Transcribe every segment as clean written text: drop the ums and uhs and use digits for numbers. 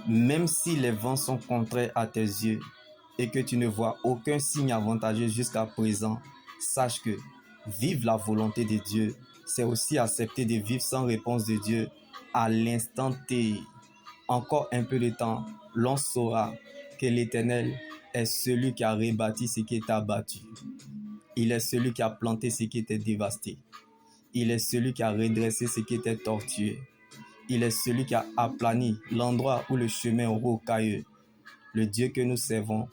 Même si les vents sont contraires à tes yeux et que tu ne vois aucun signe avantageux jusqu'à présent, sache que vivre la volonté de Dieu, c'est aussi accepter de vivre sans réponse de Dieu à l'instant T. Encore un peu de temps, l'on saura que l'Éternel est celui qui a rebâti ce qui est abattu. Il est celui qui a planté ce qui était dévasté. Il est celui qui a redressé ce qui était tortueux. Il est celui qui a aplani l'endroit où le chemin est rocailleux. Le Dieu que nous servons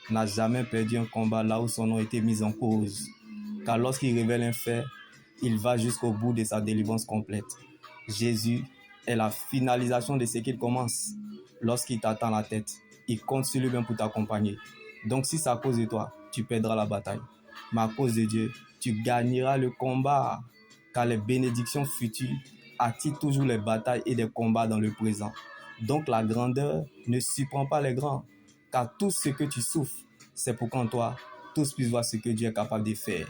n'a jamais perdu un combat là où son nom a été mis en cause. Car lorsqu'il révèle un fait, il va jusqu'au bout de sa délivrance complète. Jésus est la finalisation de ce qu'il commence. Lorsqu'il t'attend la tête, il compte sur lui-même pour t'accompagner. Donc si c'est à cause de toi, tu perdras la bataille. Mais à cause de Dieu, tu gagneras le combat. Car les bénédictions futures attirent toujours les batailles et des combats dans le présent. Donc la grandeur ne surprend pas les grands. Car tout ce que tu souffres, c'est pour qu'en toi, tous puissent voir ce que Dieu est capable de faire.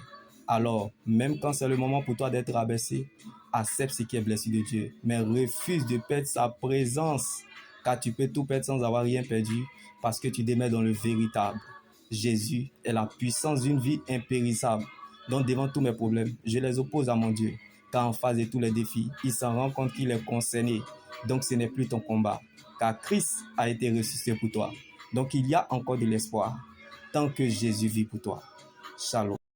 Alors, même quand c'est le moment pour toi d'être abaissé, accepte ce qui est blessé de Dieu, mais refuse de perdre sa présence, car tu peux tout perdre sans avoir rien perdu, parce que tu demeures dans le véritable. Jésus est la puissance d'une vie impérissable. Donc devant tous mes problèmes, je les oppose à mon Dieu, car en face de tous les défis, il s'en rend compte qu'il est concerné. Donc ce n'est plus ton combat, car Christ a été ressuscité pour toi. Donc il y a encore de l'espoir, tant que Jésus vit pour toi. Shalom.